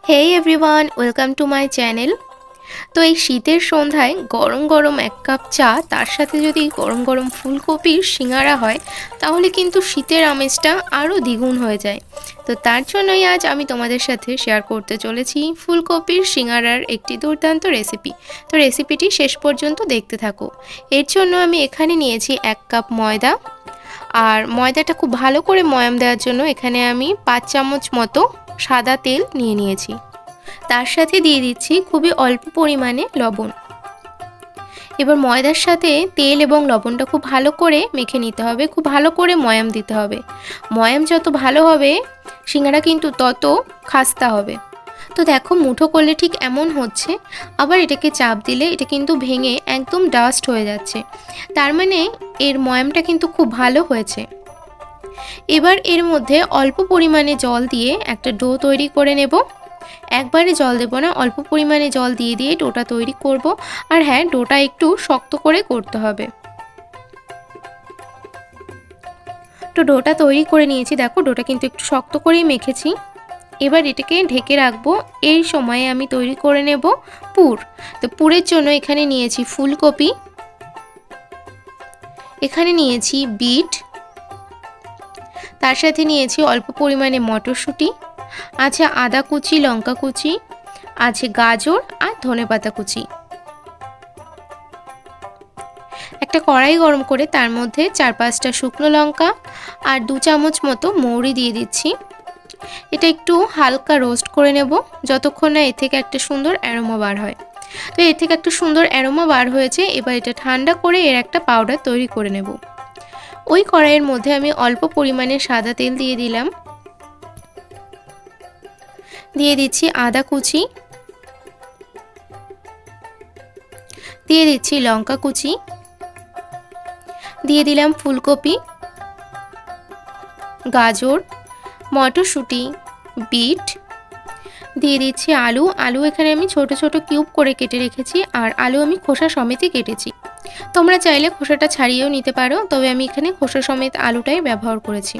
Hey everyone, welcome to my channel. তো এই শীতের সন্ধ্যায় গরম গরম এক কাপ চা, তার সাথে যদি গরম গরম ফুলকপির সিঙ্গারা হয়, তাহলে কিন্তু শীতের আমেজটা আরও দ্বিগুণ হয়ে যায়। তো তার জন্যই আজ আমি তোমাদের সাথে শেয়ার করতে চলেছি ফুলকপির সিঙ্গারার একটি দুর্দান্ত রেসিপি। তো রেসিপিটি শেষ পর্যন্ত দেখতে থাকো। এর জন্য আমি এখানে নিয়েছি 1 কাপ ময়দা, আর ময়দাটা খুব ভালো করে ময়াম দেওয়ার জন্য এখানে আমি 5 চামচ মতো সাদা তেল নিয়েছি। তার সাথে দিয়ে দিচ্ছি খুবই অল্প পরিমাণে লবণ। এবার ময়দার সাথে তেল এবং লবণটা খুব ভালো করে মেখে নিতে হবে, খুব ভালো করে ময়াম দিতে হবে। ময়াম যত ভালো হবে সিঙ্গারা কিন্তু তত খাস্তা হবে। তো দেখো, মুঠো করলে ঠিক এমন হচ্ছে, আবার এটাকে চাপ দিলে এটা কিন্তু ভেঙে একদম ডাস্ট হয়ে যাচ্ছে, তার মানে এর ময়ামটা কিন্তু খুব ভালো হয়েছে। এবার এর মধ্যে অল্প পরিমাণে জল দিয়ে একটা ডো তৈরি করে নেব। একবারে জল দেব না, অল্প পরিমাণে জল দিয়ে দিয়ে ডোটা তৈরি করব। আর হ্যাঁ, ডোটা একটু শক্ত করে করতে হবে। তো ডোটা তৈরি করে নিয়েছি, দেখো ডোটা কিন্তু একটু শক্ত করেই মেখেছি। এবার এটাকে ঢেকে রাখবো। এই সময়ে আমি তৈরি করে নেব পুর। তো পুরের জন্য এখানে নিয়েছি ফুলকপি, এখানে নিয়েছি বিট, তার সাথে নিয়েছি অল্প পরিমাণে মটরশুঁটি, আছে আদা কুচি, লঙ্কা কুচি, আছে গাজর আর ধনেপাতা কুচি। একটা কড়াই গরম করে তার মধ্যে 4-5টা শুকনো লঙ্কা আর 2 চামচ মতো মৌরি দিয়ে দিচ্ছি। এটা একটু হালকা রোস্ট করে নেব, যতক্ষণ না এর থেকে একটা সুন্দর অ্যারোমা বার হয়। তো এর থেকে একটা সুন্দর অ্যারোমা বার হয়েছে, এবার এটা ঠান্ডা করে এর একটা পাউডার তৈরি করে নেব। ওই কড়াইয়ের মধ্যে আমি অল্প পরিমাণে সাদা তেল দিয়ে দিলাম, দিয়ে দিচ্ছি আদা কুচি, দিয়ে দিচ্ছি লঙ্কা কুচি, দিয়ে দিলাম ফুলকপি, গাজর, মটরশুঁটি, বিট, দিয়ে দিচ্ছি আলু এখানে আমি ছোট ছোট কিউব করে কেটে রেখেছি, আর আলু আমি খোসা সমেতই কেটেছি। তোমরা চাইলে খোসাটা ছাড়িয়েও নিতে পারো, তবে আমি এখানে খোসা সমেত আলুটাই ব্যবহার করেছি।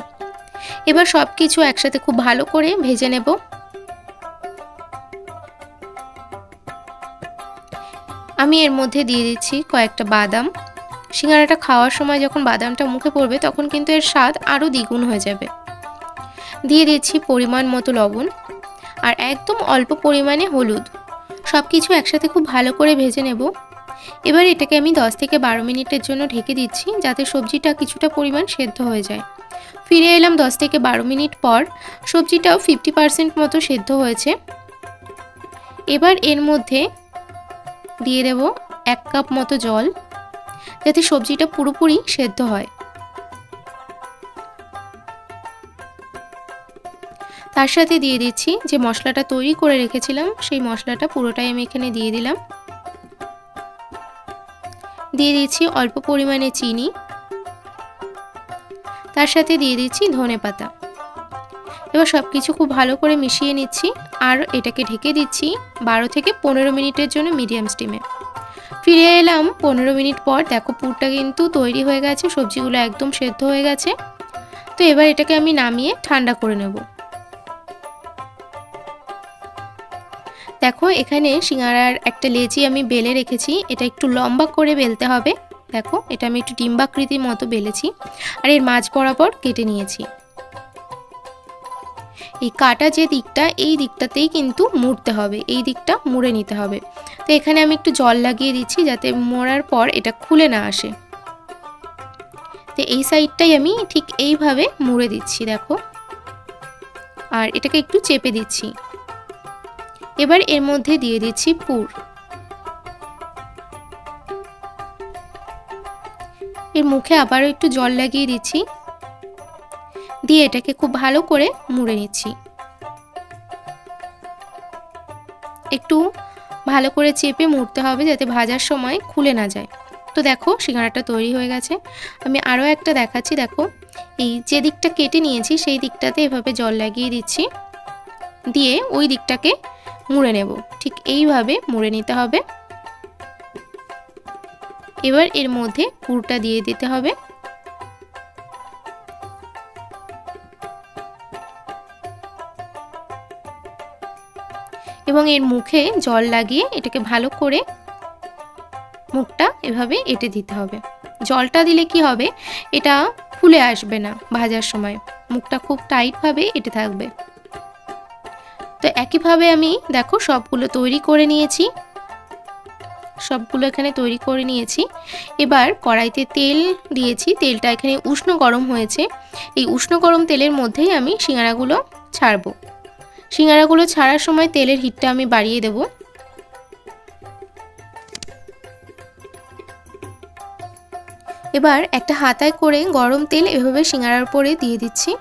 এবার সব কিছু একসাথে খুব ভালো করে ভেজে নেব। আমি এর মধ্যে দিয়ে দিচ্ছি কয়েকটা বাদাম। সিঙ্গারাটা খাওয়ার সময় যখন বাদামটা মুখে পড়বে তখন কিন্তু এর স্বাদ আরও দ্বিগুণ হয়ে যাবে। দিয়ে দিচ্ছি পরিমাণ মতো লবণ আর একদম অল্প পরিমাণে হলুদ। সব কিছু একসাথে খুব ভালো করে ভেজে নেব। এবার এটাকে আমি 10 থেকে 12 মিনিটের জন্য ঢেকে দিচ্ছি, যাতে সবজিটা কিছুটা পরিমাণ সেদ্ধ হয়ে যায়। ফিরে এলাম 10 থেকে 12 মিনিট পর। সবজিটাও 50% মতো সেদ্ধ হয়েছে। এবার এর মধ্যে দিয়ে দেব 1 কাপ মতো জল, যাতে সবজিটা পুরোপুরি সেদ্ধ হয়। তার সাথে দিয়ে দিচ্ছি যে মশলাটা তৈরি করে রেখেছিলাম, সেই মশলাটা পুরোটাই আমি এখানে দিয়ে দিলাম। দিয়ে দিচ্ছি অল্প পরিমাণে চিনি, তার সাথে দিয়ে দিচ্ছি ধনেপাতা। এবার সব কিছু খুব ভালো করে মিশিয়ে নিচ্ছি, আর এটাকে ঢেকে দিচ্ছি 12 থেকে 15 মিনিটের জন্য মিডিয়াম স্টিমে। ফিরে এলাম 15 মিনিট পর। দেখো, পুরটা কিন্তু তৈরি হয়ে গেছে, সবজিগুলো একদম সেদ্ধ হয়ে গেছে। তো এবার এটাকে আমি নামিয়ে ঠান্ডা করে নেব। দেখো, এখানে সিঙ্গারার একটা লেচি আমি বেলে রেখেছি, এটা একটু লম্বা করে বেলতে হবে। দেখো, এটা আমি একটু ডিম্বাকৃতির মতো বেলেছি, আর এর মাঝ বরাবর কেটে নিয়েছি। এই কাটা যে দিকটা, এই দিকটাতেই কিন্তু মুড়তে হবে, এই দিকটা মুড়ে নিতে হবে। তো এখানে আমি একটু জল লাগিয়ে দিচ্ছি, যাতে মোড়ার পর এটা খুলে না আসে। তো এই সাইডটাই আমি ঠিক এইভাবে মুড়ে দিচ্ছি, দেখো। আর এটাকে একটু চেপে দিচ্ছি। এবার এর মধ্যে দিয়ে দিচ্ছি পুর। এর মুখে আবারও একটু জল লাগিয়ে দিচ্ছি, দিয়ে এটাকে খুব ভালো করে মুড়ে নিচ্ছি। একটু ভালো করে চেপে মুড়তে হবে, যাতে ভাজার সময় খুলে না যায়। তো দেখো, সিঙ্গারাটা তৈরি হয়ে গেছে। আমি আরও একটা দেখাচ্ছি। দেখো, এই যে দিকটা কেটে নিয়েছি সেই দিকটাতে এভাবে জল লাগিয়ে দিচ্ছি, দিয়ে ওই দিকটাকে মুড়ে নেব। ঠিক এইভাবে মুড়ে নিতে হবে। এবার এর মধ্যে পুরটা দিয়ে দিতে হবে। এবং এর মুখে জল লাগিয়ে এটাকে ভালো করে মুখটা এভাবে এঁটে দিতে হবে। জলটা দিলে কি হবে, এটা ফুলে আসবে না ভাজার সময়, মুখটা খুব টাইটভাবে এঁটে থাকবে। তো একইভাবে আমি দেখো সবগুলো তৈরি করে নিয়েছি, সবগুলো এখানে তৈরি করে নিয়েছি। এবার কড়াইতে তেল দিয়েছি, তেলটা এখানে উষ্ণ গরম হয়েছে। এই উষ্ণ গরম তেলের মধ্যেই আমি সিঙ্গারাগুলো ছাড়বো। সিঙ্গারাগুলো ছাড়ার সময় তেলের হিটটা আমি বাড়িয়ে দেব। এবার একটা হাতায় করে গরম তেল এভাবে সিঙ্গারার উপরে দিয়ে দিচ্ছি।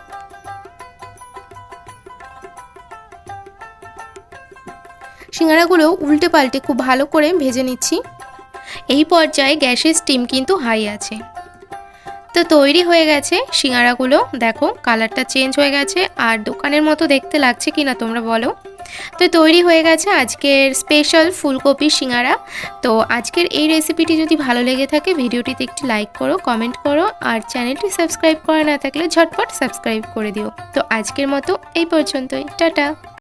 সিঙ্গারাগুলো উল্টে পাল্টে খুব ভালো করে ভেজে নিচ্ছি। এই পর্যায়ে গ্যাসের স্টিম কিন্তু হাই আছে। তো তৈরি হয়ে গেছে সিঙ্গারাগুলো, দেখো কালারটা চেঞ্জ হয়ে গেছে, আর দোকানের মতো দেখতে লাগছে কিনা তোমরা বলো। তো তৈরি হয়ে গেছে আজকের স্পেশাল ফুলকপির সিঙ্গারা। তো আজকের এই রেসিপিটি যদি ভালো লেগে থাকে ভিডিওটিতে একটি লাইক করো, কমেন্ট করো, আর চ্যানেলটি সাবস্ক্রাইব করা না থাকলে ঝটপট সাবস্ক্রাইব করে দিও। তো আজকের মতো এই পর্যন্তই, টাটা।